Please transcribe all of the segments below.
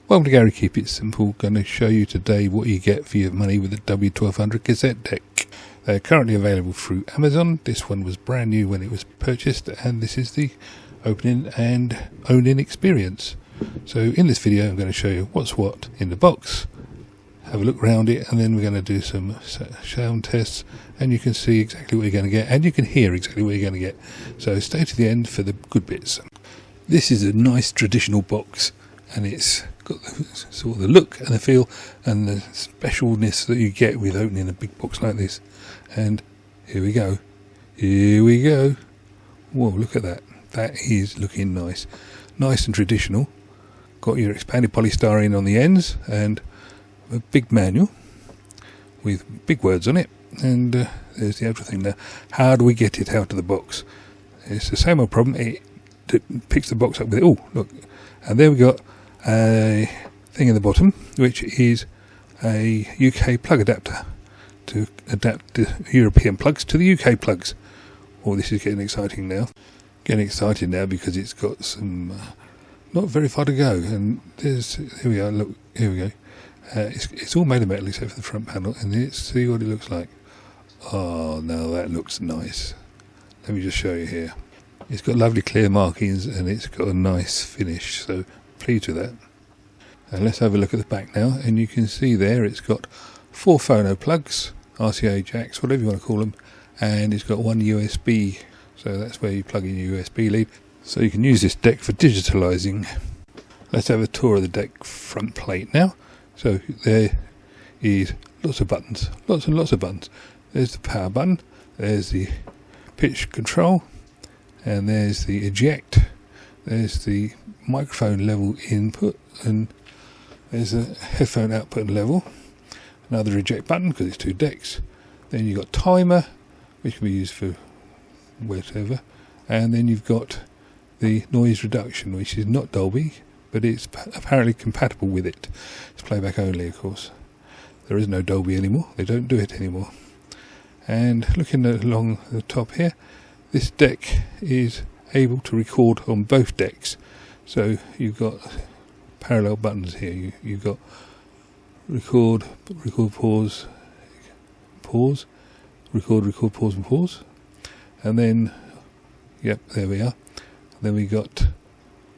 Welcome to Gary Keep It Simple. Going to show you today what you get for your money with the W-1200 cassette deck. They're currently available through Amazon. This one was brand new when it was purchased, and this is the opening and owning experience. So in this video I'm going to show you what's what in the box, have a look around it, and then we're going to do some sound tests, and you can see exactly what you're going to get, and you can hear exactly what you're going to get. So stay to the end for the good bits. This is a nice traditional box, and it's got sort of the look and the feel and the specialness that you get with opening a big box like this. And here we go. Whoa, look at that. That is looking nice. Nice and traditional. Got your expanded polystyrene on the ends and a big manual with big words on it. And there's the actual thing there. How do we get it out of the box? It's the same old problem. It picks the box up with it. Oh, look. And there we got a thing in the bottom, which is a UK plug adapter to adapt the European plugs to the UK plugs. Oh, this is getting exciting now. Getting excited now because it's got some not very far to go. And here we go. Look, here we go. It's all made of metal except for the front panel, and let's see what it looks like. Oh, now that looks nice. Let me just show you here. It's got lovely clear markings and it's got a nice finish, so pleased with that. And let's have a look at the back now, and you can see there it's got 4 phono plugs, RCA jacks, whatever you want to call them, and it's got 1 USB, so that's where you plug in your USB lead, so you can use this deck for digitalizing. Let's have a tour of the deck front plate now. So there is lots of buttons, lots and lots of buttons. There's the power button, there's the pitch control, and there's the eject, there's the microphone level input, and there's a headphone output and level, another eject button because it's 2 decks, then you've got timer, which can be used for whatever, and then you've got the noise reduction, which is not Dolby, but it's apparently compatible with it. It's playback only, of course. There is no Dolby anymore, they don't do it anymore. And looking along the top here, this deck is able to record on both decks. So you've got parallel buttons here. You've got record, pause, record, pause and pause. And then, yep, there we are. Then we got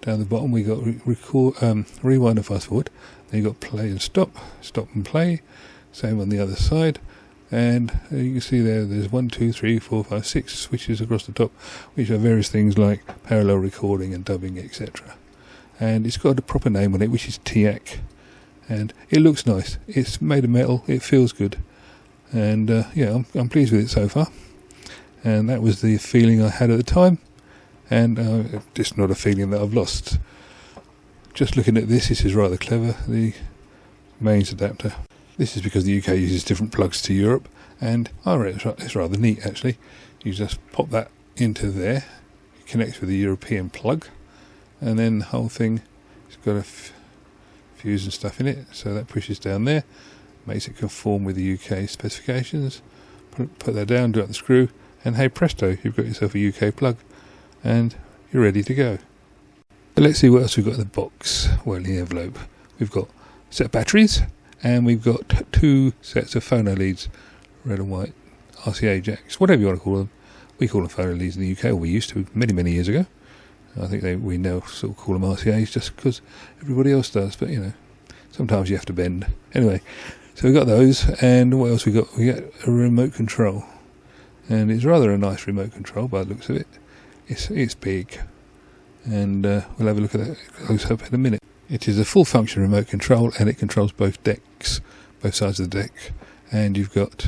down the bottom, we got record, rewind and fast forward. Then you got play and stop and play. Same on the other side. And you can see there's 1, 2, 3, 4, 5, 6 switches across the top, which are various things like parallel recording and dubbing, etc. And it's got a proper name on it, which is Teac. And it looks nice. It's made of metal. It feels good. And yeah, I'm pleased with it so far. And that was the feeling I had at the time. And it's not a feeling that I've lost. Just looking at this is rather clever. The mains adapter. This is because the UK uses different plugs to Europe, and it's rather neat actually. You just pop that into there, it connects with the European plug, and then the whole thing has got a fuse and stuff in it, so that pushes down there, makes it conform with the UK specifications. Put that down, do up the screw, and hey presto, you've got yourself a UK plug, and you're ready to go. So let's see what else we've got in the box, well in the envelope. We've got a set of batteries, and we've got 2 sets of phono leads, red and white, RCA jacks, whatever you want to call them. We call them phono leads in the UK, or we used to many years ago. I think we now sort of call them RCAs just because everybody else does, but you know, sometimes you have to bend. Anyway, so we've got those, and what else we got? We got a remote control, and it's rather a nice remote control by the looks of it. It's big, and we'll have a look at that close up in a minute. It is a full function remote control, and it controls both decks, both sides of the deck, and you've got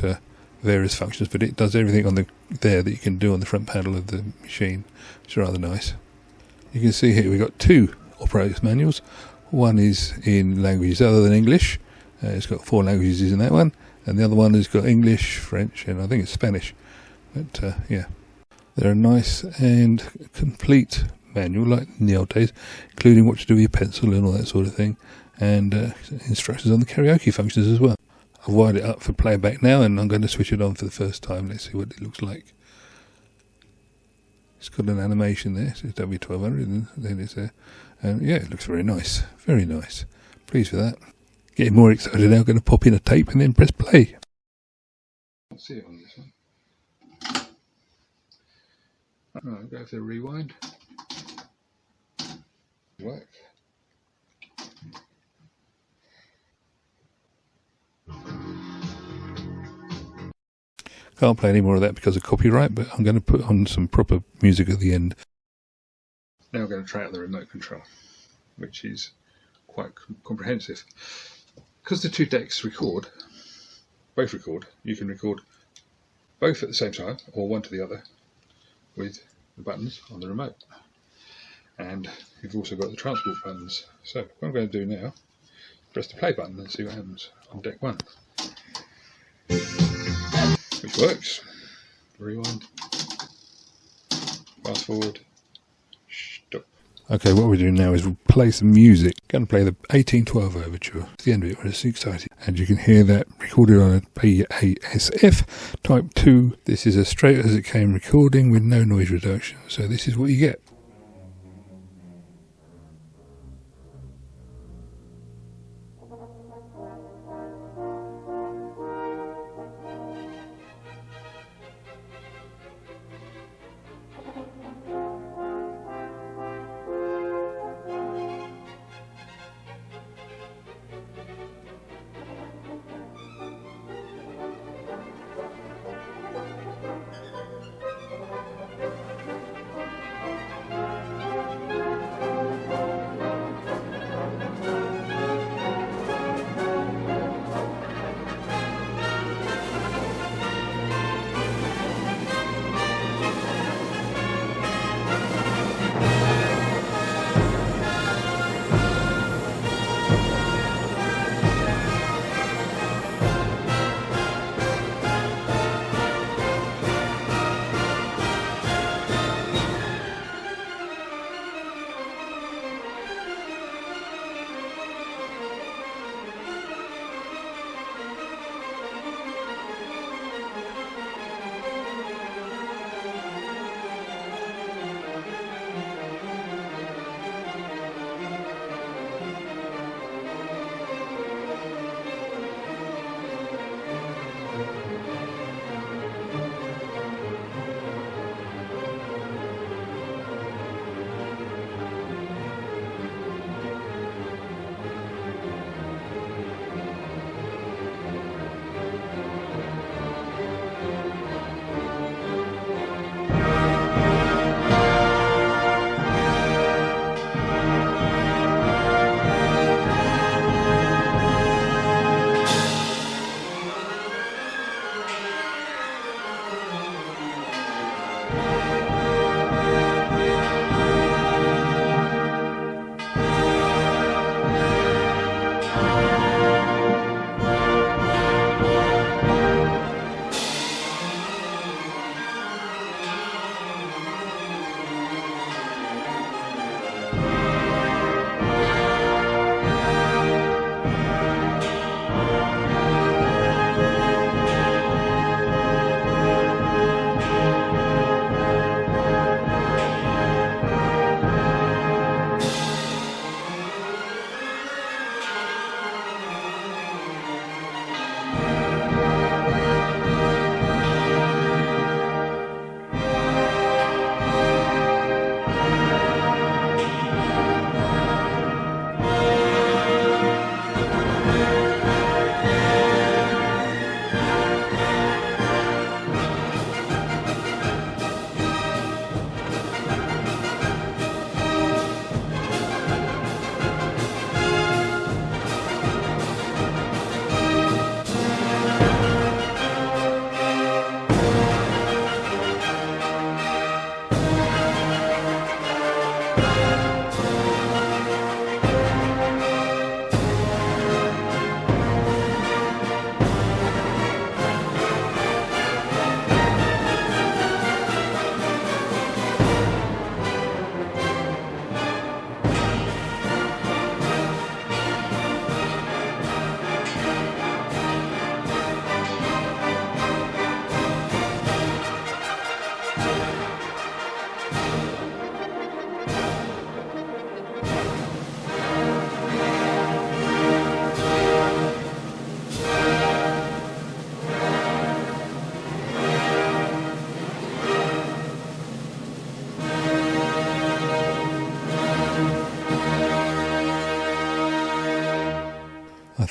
various functions, but it does everything on there that you can do on the front panel of the machine, which is rather nice. You can see here we've got 2 operator's manuals. One is in languages other than English. It's got 4 languages in that one, and the other one has got English, French, and I think it's Spanish. But yeah, they're a nice and complete manual like in the old days, including what to do with your pencil and all that sort of thing, and instructions on the karaoke functions as well. I've wired it up for playback now, and I'm going to switch it on for the first time. Let's see what it looks like. It's got an animation there, so it's W-1200, and then it's there. And yeah, it looks very nice, pleased Pleased with that. Getting more excited now. Going to pop in a tape and then press play. Can't see it on this one. Alright, go for the rewind. Work. Can't play any more of that because of copyright, but I'm going to put on some proper music at the end. Now we're going to try out the remote control, which is quite comprehensive. Because the two decks both record, you can record both at the same time, or one to the other, with the buttons on the remote. And you've also got the transport buttons. So what I'm going to do now, press the play button and see what happens on deck 1. Which works. Rewind. Fast forward. Stop. Okay, what we're doing now is we'll play some music. Going to play the 1812 Overture. It's the end of it when it's exciting. And you can hear that recorded on a PASF Type 2. This is as straight as it came recording with no noise reduction. So this is what you get.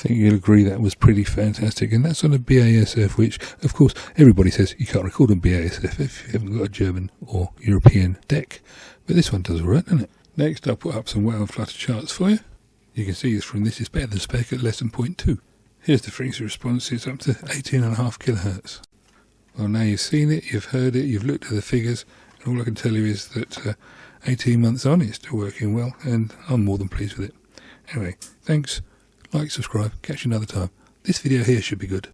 think you'll agree that was pretty fantastic. And that's on a BASF, which, of course, everybody says you can't record on BASF if you haven't got a German or European deck. But this one does all right, doesn't it? Next, I'll put up some Wow and Flutter charts for you. You can see from this is better than spec at less than 0.2. Here's the frequency response. It's up to 18.5 kilohertz. Well, now you've seen it, you've heard it, you've looked at the figures, and all I can tell you is that 18 months on, it's still working well, and I'm more than pleased with it. Anyway, thanks, like, subscribe, catch you another time. This video here should be good.